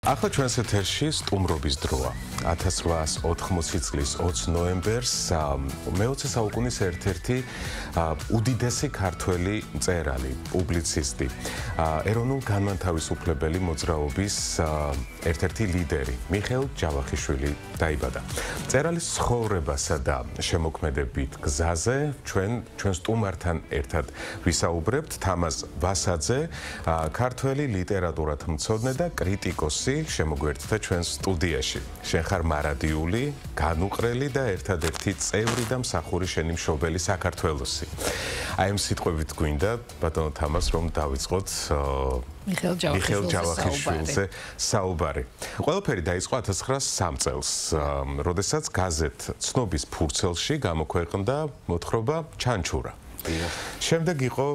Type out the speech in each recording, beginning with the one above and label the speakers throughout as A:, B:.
A: ახლა ჩვენს ეთერში სტუმრობის დროა. 1880 წლის 20 ნოემბერს მე-20 საუკუნის ერთ-ერთი უდიდესი ქართველი მწერალი, პუბლიცისტი, ეროვნულ განმანთავისუფლებელი მოძრაობის ერთ-ერთი ლიდერი, მიხეილ ჯავახიშვილი დაიბადა. მწერალის ცხოვრებასა და შემოქმედებით გზაზე ჩვენ სტუმართან ერთად ვისაუბრებთ. თამაზ ვასაძე, ქართველი ლიტერატურათმცოდნე და კრიტიკოსი შემოგვერთდა ჩვენს სტუდიაში. შენ ხარ მარადიული, განუყრელი და ერთადერთი წევრი და მსახური შენი მშობელი საქართველოსი. აი ამ სიტყვებით გვინდა ბატონო თამაზ რომ დავიწყოთ მიხეილ ჯავახიშვილზე საუბარი. ყველაფერი დაიწყო 1903 წელს, როდესაც გაზეთ ცნობის ფურცელში გამოქვეყნდა მოთხრობა ჩანჩურა. შემდეგ იყო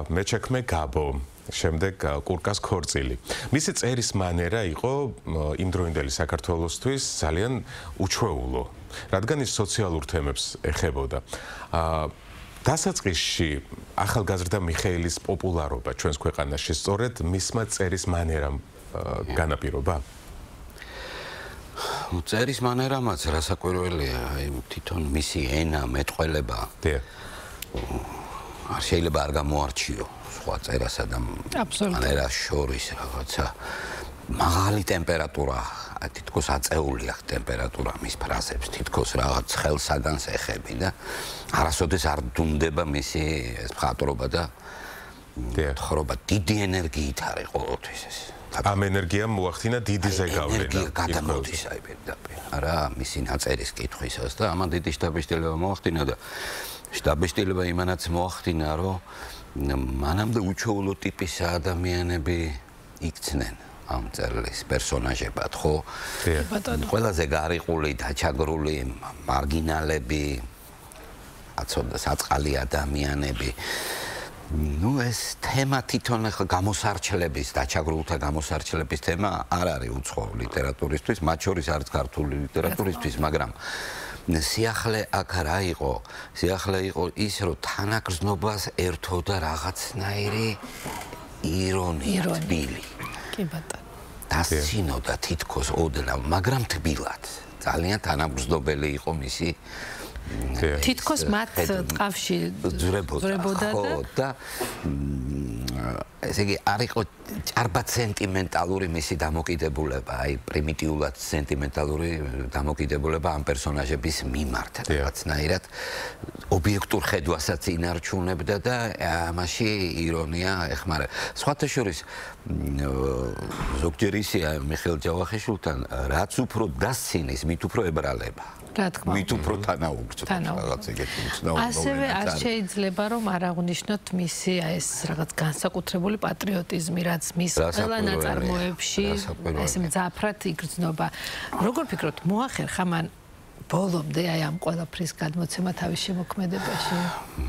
A: მეჩექმე გაბო. შემდეგ კურკას ქორწილი. მისი წერის მანერა იყო იმდროინდელი საქართველოსთვის ძალიან უჩვეულო, რადგან ის სოციალურ თემებს ეხებოდა. დასაწყისში ახალგაზრდა მიხეილის პოპულარობა ჩვენს ქვეყანაში სწორედ მისმა წერის მანერამ განაპირობა?
B: წერის მანერამაც რასაკვირველია, თვითონ მისი ენა, მეტყველება. არ შეიძლება არ გამოარჩიო. სხვა წერასა და მანერას შორის რაღაცა მაღალი ტემპერატურა, თითქოს აწეული აქვს ტემპერატურა მის ფრაზებს, თითქოს რაღაც ხელსაგანს ეხები და არასოდეს არ დუნდება მისი მხატვრობა და თხრობა დიდი ენერგიით არის ყოველთვის ეს.
A: ამ ენერგიამ მოახდინა დიდი ზეგავლენა.
B: ენერგია გადამოდის აი პირდაპირ. არა მისი ნაწერის კითხვისას და ამან დიდი შთაბეჭდილება მოახდინა და შთაბეჭდილება იმანაც მოახდინა, რომ მანამდე უჩვეულო ტიპის ადამიანები იქცნენ ამ წერლის პერსონაჟებად, ხო? ყველაზე გარიყული, დაჩაგრული მარგინალები, საწყალი ადამიანები. ეს თემა თვითონ ახლა გამოსარჩლების, დაჩაგრულთა გამოსარჩლების თემა არ არის უცხო ლიტერატურისთვის, მათ შორის არც ქართული ლიტერატურისთვის, მაგრამ სიახლე აქ რა იყო? სიახლე იყო ის, რომ თანაგრძნობას ერთოდა რაღაცნაირი ირონია თბილი.
C: კი ბატონო.
B: დასცინოდა თითქოს ოდნავ, მაგრამ თბილად. ძალიან თანაგრძნობელი იყო მისი
C: თითქოს მათ ტყავში ძვრებოდა
B: და ესე იგი არ იყო ჭარბად სენტიმენტალური მისი დამოკიდებულება, აი პრიმიტიულად სენტიმენტალური დამოკიდებულება ამ პერსონაჟების მიმართ რაღაცნაირად ობიექტურ ხედვასაც ინარჩუნებდა და ამაში ირონია ეხმარა. სხვათა შორის ზოგჯერ ისეა მიხეილ ჯავახიშვილთან, რაც უფრო დასცინის, მით უფრო ებრალება.
C: რა თქმა უნდა.
B: მით უფრო თანაუგრძნობს რაღაც ეგეთი უცნაური.
C: ასევე არ შეიძლება რომ არ აღვნიშნოთ მისი ეს რაღაც განსაკუთრებული პატრიოტიზმი, რაც მის ყველა ნაწარმოებში ეს მძაფრად იგრძნობა. როგორ ფიქრობთ, მოახერხა მან ბოლომდე აი ამ ყველაფრის გადმოცემა თავის შემოქმედებაში?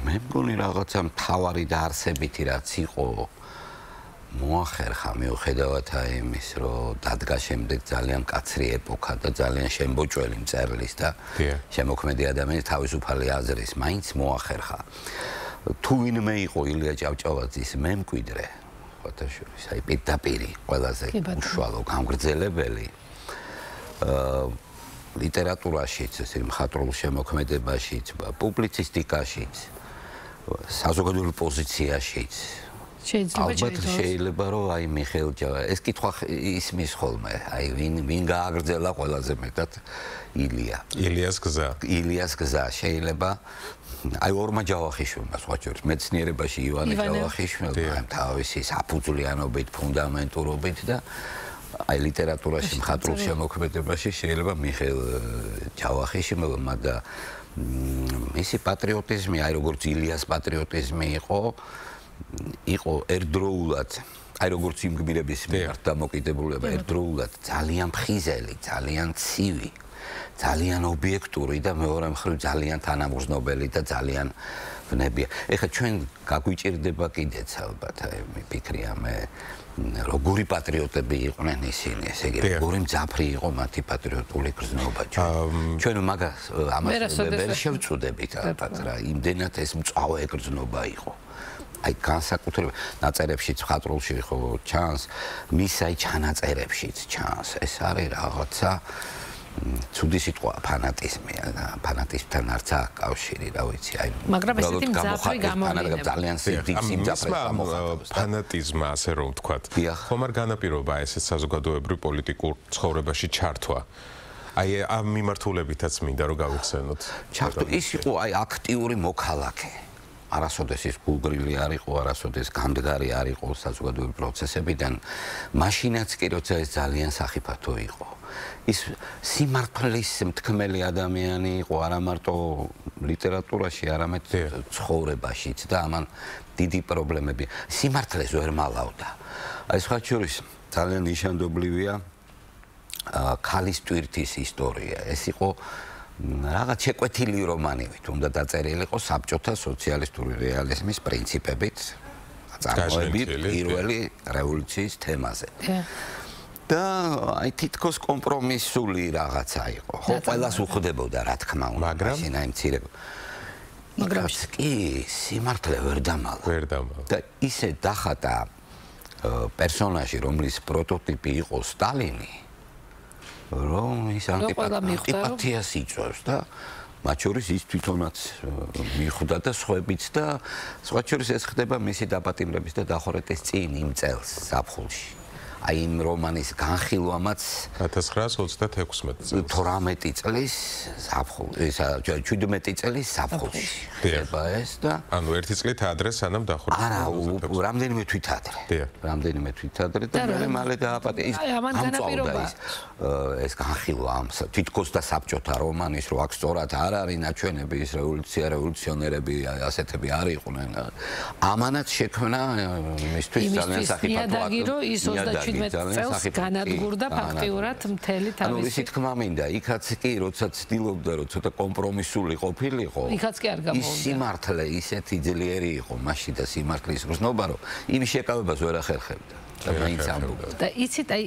B: მე მგონი რაღაცა მთავარი და არსებითი რაც იყო მოახერხა მიუხედავად იმის, რომ დადგა შემდეგ ძალიან კაცრი ეპოქა და ძალიან შემბოჭველი მწერლის და შემოქმედი ადამიანის თავისუფალი აზრის, მაინც მოახერხა. თუ ვინმე იყო ილია ჭავჭავაძის მემკვიდრე, სხვათა შორის, აი პირდაპირი ყველაზე უშუალო გამგრძელებელი ლიტერატურაშიც, ესე მხატვრულ შემოქმედებაშიც, პუბლიცისტიკაშიც, საზოგადოებრივ პოზიციაშიც ალბათ შეიძლება რომ აი მიხეილ ჯავახიშვილს ეს კითხვა ისმის ხოლმე აი ვინ გააგრძელა ყველაზე მეტად ილიას გზა შეიძლება აი ორმა ჯავახიშვილმა სხვა შორის მეცნიერებაში ივანე ჯავახიშვილმა თავისი საფუძვლიანობით ფუნდამენტურობით და აი ლიტერატურაში მხატვრულ შემოქმედებაში შეიძლება მიხეილ ჯავახიშვილმა და მისი პატრიოტიზმი აი როგორც ილიას პატრიოტიზმი იყო ერთდროულად, აი როგორც იმ გმირების მიმართ დამოკიდებულება ერთდროულად ძალიან მხიზელი, ძალიან ცივი, ძალიან ობიექტური და მეორე მხრივ ძალიან თანამგრძნობელი და ძალიან ბნებია. ეხლა ჩვენ გაგვიჭირდება კიდეც ალბათ, აი მიფიქრია მე როგორი პატრიოტები იყვნენ ისინი, ესე იგი როგორი მძაფრი იყო მათი პატრიოტული გრძნობა ჩვენ ამას ვერ შევწუდებით ალბათ რა, იმდენად ეს მწვავე გრძნობა იყო. აი განსაკუთრებით ნაწერებშიც ხატრულში ხო ჩანს, მის აი ჩანაწერებშიც ჩანს. ეს არის რაღაცა ცუდი სიტყვა ფანატიზმია და ფანატიზმთან არც აქვს კავშირი, რა ვიცი, აი
C: მაგრამ ესეთი მძაფრი გამოვიდა.
B: ძალიან სიმძაფრე გამოხატავს.
A: ფანატიზმა, ასე რომ ვთქვათ. ხომ არ განაპირობა ესეთ საზოგადოებრივ პოლიტიკურ ცხოვრებაში ჩართვა? აი ამ მიმართულებითაც მინდა რომ გავიხსენოთ.
B: ჩართვა ის იყო აი აქტიური მოქალაქე. არასოდეს ის გულგრილი არ იყო, არასოდეს გამდგარი არ იყო საზოგადოებრივ პროცესებიდან, მაშინაც კი როცა ეს ძალიან სახიფათო იყო. ის სიმართლის მთქმელი ადამიანი იყო არა მარტო ლიტერატურაში, არამედ ცხოვრებაშიც და ამან დიდი პრობლემები. სიმართლეს ვერ მალავდა. აი სხვა შორის ძალიან ნიშანდობლივია ქალის ტვირთის ისტორია. ეს იყო რაღაც შეკვეთილი რომანივით, უნდა დაწერილი იყო საბჭოთა სოციალისტური რეალიზმის პრინციპებით, წარმოებით პირველი რევოლუციის თემაზე. და აი თითქოს კომპრომისული რაღაცა იყო. ხო, ყველას უხდებოდა, რა თქმა უნდა, მაშინ აი მცირე. მაგრამ კი სიმართლე ვერ დამალა. და ისე დახატა პერსონაჟი, რომლის პროტოტიპი იყო სტალინი, რომ ის ანტიპათიას იწვევს და მათ შორის ის თვითონაც მიხვდა და სხვაებიც და სხვა შორის ეს ხდება მისი დაპატიმრების და დახურების წინ იმ წელს ზაფხულში. აი იმ რომანის განხილვამაც
A: 1936 წელს
B: 18 წლის ზაფხულში, 17 წლის ზაფხულში ხდება ეს და
A: ანუ ერთი წლით ადრე სანამ დახურდა.
B: არა, რამდენიმე თვით ადრე. რამდენიმე თვით ადრე და მე მალე დააპატიმრა ის
C: ამან განაპირობა
B: ეს განხილვა ამ თითქოს და საბჭოთა რომანის რო აქ სწორად არ არის ნაჩვენები ის რევოლუციონერები ასეთები არ იყვნენ. ამანაც შექმნა მისთვის ძალიან სახიფათო აქტი.
C: წელს განადგურდა ფაქტიურად მთელი თავისი.
B: ანუ ისე თქმა მინდა, იქაც კი როცა ცდილობდა რომ ცოტა კომპრომისული ყოფილიყო.
C: იქაც კი არ გამოვიდა.
B: ის სიმართლე ისეთი ძლიერი იყო მაშინ და სიმართლის გრძნობა რომ იმის შეკავებას ვერ ახერხებდა. და მაინც ამბობდა.
C: და იცით აი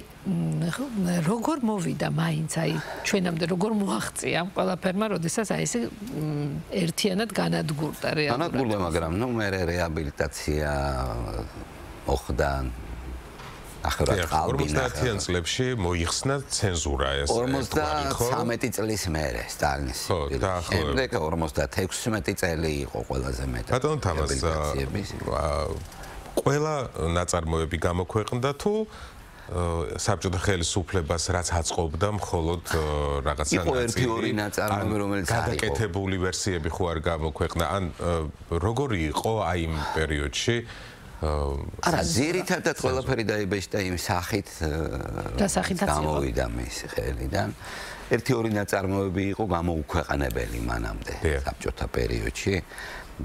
C: როგორ მოვიდა მაინც აი ჩვენამდე როგორ მოაღწია ამ ყველაფერმა, როდესაც აი ესე ერთიანად განადგურდა რეალურად.
B: განადგურდა, მაგრამ ნუ მე რეაბილიტაცია მოხდა.
A: 50-იან წლებში მოიხსნა ცენზურა ეს
B: 53 წლის მერე სტალინის შემდეგ 56 წელი იყო ყველაზე მეტად.
A: ბატონო თამას ყველა ნაწარმოები გამოქვეყნდა თუ საბჭოთა ხელისუფლებას რაც აწყობდა მხოლოდ რაღაცა
B: იყო ერთი-ორი ნაწარმოები რომელიც არ იყო
A: გადაკეთებული ვერსიები ხო არ გამოქვეყნა ან როგორი იყო აი იმ პერიოდში
B: არა, ძირითადად ყველაფერი დაიბეჭდა იმ სახით გამოვიდა მის ხელიდან. ერთი-ორი ნაწარმოები იყო გამოუქვეყნებელი მანამდე საბჭოთა პერიოდში.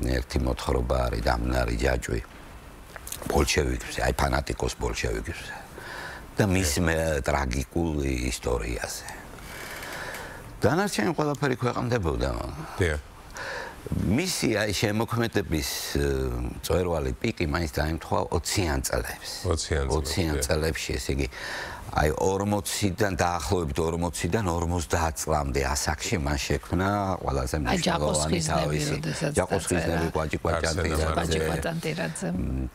B: ერთი მოთხრობა არის დამნარი ჯაჭვი ბოლშევიკებზე, აი ფანატიკოს ბოლშევიკებზე და მის ტრაგიკულ ისტორიაზე. დანარჩენი ყველაფერი ქვეყნდებოდა. მისი აი შემოქმედების წვერვალი პიკი მაინც დაემთხვა 20-იან წლებს. 20-იან წლებში, ესე იგი აი 40-დან დაახლოებით 40-დან 50 წლამდე ასაკში მან შექმნა ყველაზე მნიშვნელოვანი თავისი ჯაყოს ხიზნები კვაჭიკვაჭანტირაძე.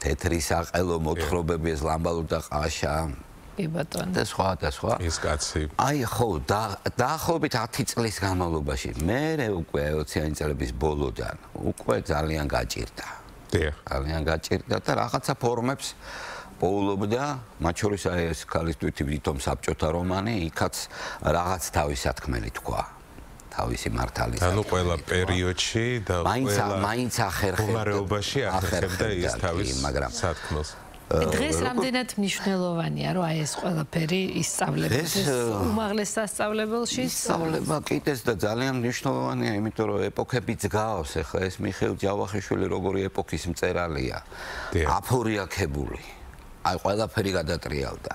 B: თეთრი საყელო მოთხრობები ეს ლამბალო და ყაშა და სხვა და სხვა.
A: ის კაცი.
B: აი ხო, დაახლოებით 10 წლის განმავლობაში მე უკვე 20-იანი წლების ბოლოდან უკვე ძალიან გაჭირდა. ძალიან გაჭირდა და რაღაცა ფორმებს პოულობდა, მათ შორის აი ეს ქალის თვითი ვითომ საბჭოთა რომანი, იქაც რაღაც თავის სათქმელი თქვა. თავისი მართალის.
A: ანუ ყველა პერიოდში და
B: მაინც
A: მდგომარეობაში ახერხებდა ის თავის სათქმელს.
C: დღეს რამდენად მნიშვნელოვანია რომ აი ეს ყველაფერი ისწავლებს უმაღლეს სასწავლებელში
B: ისწავლება კიდეც და ძალიან მნიშვნელოვანია იმიტომ რომ ეპოქებიც გავს ახლა ეს მიხეილ ჯავახიშვილი როგორი ეპოქის მწერალია აფორიაქებული აი ყველაფერი გადატრიალდა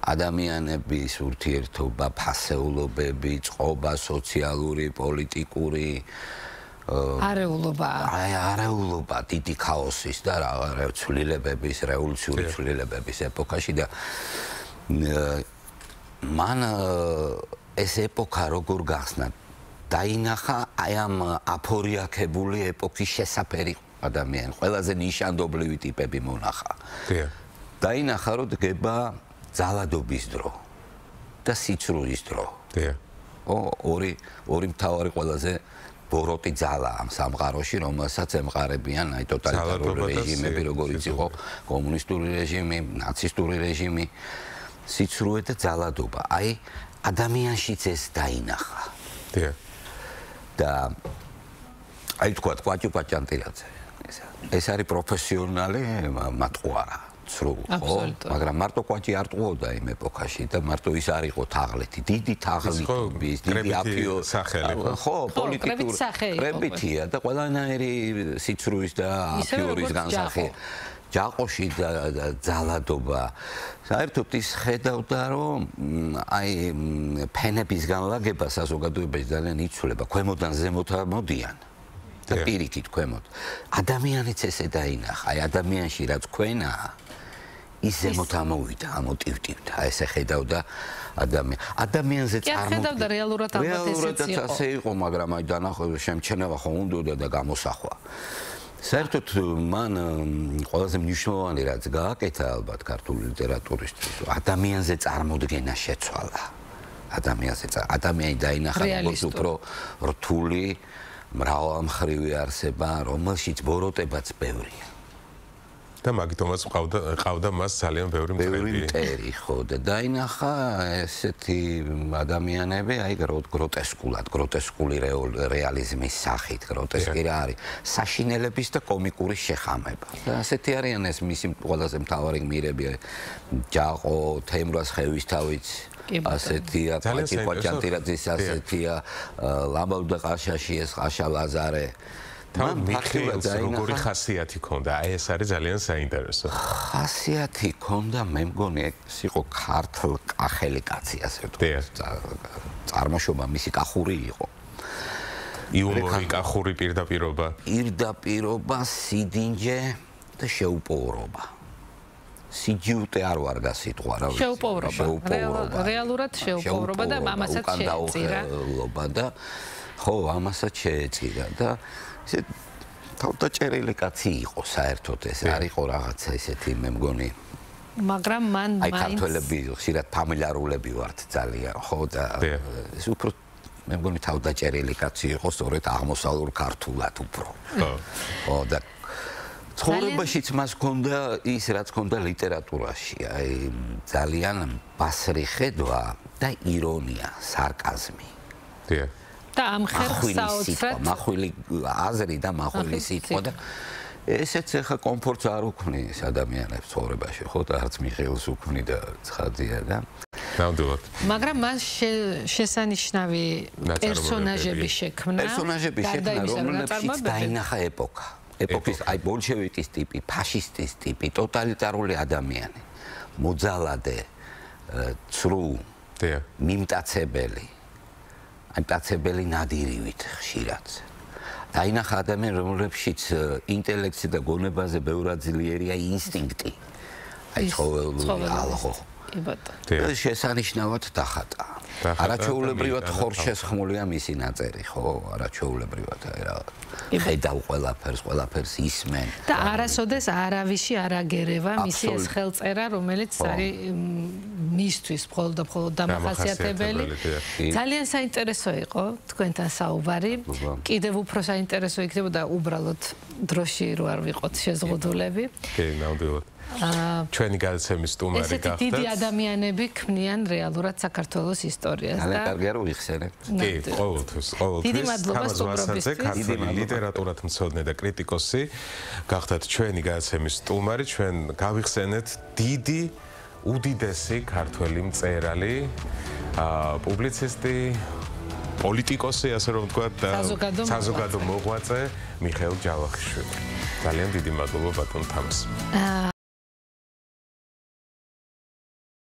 B: ადამიანების ურთიერთობა ფასეულობები წყობა სოციალური პოლიტიკური
C: არეულობა
B: არეულობა დიდი ქაოსის და რა ცვლილებების რევოლუციური ცვლილებების ეპოქაში და მან ეს ეპოქა როგორ გახსნა დაინახა აი ამ აფორიაქებული ეპოქის შესაფერი ადამიანი, ყველაზე ნიშანდობლივი ტიპები მონახა. დაინახა, რომ დგება ძალადობის დრო და სიცრუის დრო. ორი მთავარი ყველაზე ბოროტი ძალა ამ სამყაროში, რომელსაც ემყარებიან აი ტოტალიტარული რეჟიმები, როგორიც იყო კომუნისტური რეჟიმი, ნაცისტური რეჟიმი, სიცრუე და ძალადობა. აი ადამიანშიც ეს დაინახა. და აი თქვა კვაჭუპაჭანტირაძე. ეს არის პროფესიონალი მატყუარა. ხო, მაგრამ მარტო კვაჭი არ ტყუოდა იმ ეპოქაში და მარტო ის არ იყო თაღლეთი, დიდი თაღლითობის, დიდი აფიო სახელი. ხო, პოლიტიკური კრებითია და ყველანაირი სიცრუის და აფიორის განსახი. ჯაყოში და ძალადობა. საერთოდ ის ხედავდა, რომ აი ფენების განლაგება საზოგადოებაში ძალიან იცვლება, ქვემოდან ზემოთ მოდიან. და პირიქით ქვემოთ. ადამიანიც ესე დაინახა, აი ადამიანში რაც ქვენაა ის ზემოთ ამოვიდა, ამოტივტივდა, ესე ხედავდა ადამიანზე
C: ხედავდა რეალურად ალბათ ესეც იყო.
B: ასე იყო, მაგრამ აი დანახვა შემჩნევა ხო უნდოდა და გამოსახვა. საერთოდ მან ყველაზე მნიშვნელოვანი რაც გააკეთა ალბათ ქართული ლიტერატურისთვის, ადამიანზე წარმოდგენა შეცვალა. ადამიანი დაინახა როგორც უფრო რთული, მრავალმხრივი არსება, რომელშიც ბოროტებაც ბევრია.
A: და მაგიტომაც ყავდა მას ძალიან ბევრი
B: მტერი, ხო, და დაინახა ესეთი ადამიანები, აი გროტესკულად, გროტესკული რეალიზმის სახით, გროტესკი რა არის, საშინელების და კომიკური შეხამება. და ასეთი არიან ეს მისი ყველაზე მთავარი გმირები, ჯაყო, თეიმურაზ ხევისთავიც, ასეთია, კვაჭანტირაძის ასეთია, ლამბალუდა ყაშაში ეს ყაშა ლაზარე.
A: მიხეილს როგორი ხასიათი ქონდა? აი ეს არის ძალიან საინტერესო.
B: ხასიათი ქონდა, მე მგონი ეს იყო ქართლ კახელი კაცი, ასე ვთქვათ. წარმოშობა მისი კახური იყო.
A: იუმორი, კახური პირდაპირობა.
B: პირდაპირობა, სიდინჯე და შეუპოვრობა. სიჯუტე არ ვარ გასიტყვა რა.
C: შეუპოვრობა. რეალურად შეუპოვრობა და ამასაც შეეწირა.
B: და ხო, ამასაც შეეწირა და ესე თავდაჭერილი კაცი იყო საერთოდ ეს არ იყო რაღაცა ესეთი მე მგონი
C: მაგრამ მან
B: აი ქართველები ხშირად ფამილიარულები ვართ ძალიან ხო და ეს უფრო მე მგონი თავდაჭერილი კაცი იყო სწორედ აღმოსავლურ ქართულად უფრო ხო და ცხოვრებაშიც მას ჰქონდა ის რაც ჰქონდა ლიტერატურაში აი ძალიან ბასრი ხედვა და ირონია სარკაზმი
C: და ამ ხერხსაოცრად
B: მახვილი აზრი და მახვილი სიტყვა და ესეც ახლა კომფორტს არ უქმნის ადამიანებს ცხოვრებაში ხო და არც მიხეილს უქმნიდა ცხადია და
A: ნამდვილად
C: მაგრამ მას შესანიშნავი პერსონაჟები შექმნა
B: რომლებშიც დაინახა ეპოქის აი ბოლშევიკის ტიპი ფაშისტის ტიპი ტოტალიტარული ადამიანი მოძალადე ცრუ მიმტაცებელი აი მტაცებელი ნადირივით ხშირად. დაინახა ადამიანები, რომლებშიც ინტელექტზე და გონებაზე ბევრად ძლიერია ინსტინქტი. აი ცხოველური ალღო. და შესანიშნავად დახატა. არაჩვეულებრივად ხორშესხმულია მისი ნაწერი, ხო? არაჩვეულებრივად აი რა. ხედავ ყველაფერს ისმენ.
C: და არასოდეს არავისი არ აგერევა მისი ეს ხელწერა, რომელიც არის მისთვის მხოლოდ დამახასიათებელი. ძალიან საინტერესო იყო თქვენთან საუბარი. კიდევ უფრო საინტერესო იქნებოდა უბრალოდ დროში რო არ ვიყოთ შეზღუდულები.
A: კი, ნამდვილად. ჩვენი გადაცემის სტუმარი გახდათ.
C: ესეთი დიდი ადამიანები ქმნიან რეალურად საქართველოს ისტორიას და
B: კარგია რომ იხსენებთ.
A: კი, ყოველთვის.
C: დიდი მადლობა სტუმრობისთვის.
A: ქართული ლიტერატურათმცოდნე და კრიტიკოსი გახდათ ჩვენი გადაცემის სტუმარი. ჩვენ გავიხსენეთ დიდი უდიდესი ქართველი მწერალი, პუბლიცისტი, პოლიტიკოსი, ასე რომ ვთქვათ, საზოგადო მოღვაწე მიხეილ ჯავახიშვილი. ძალიან დიდი მადლობა ბატონ თამს.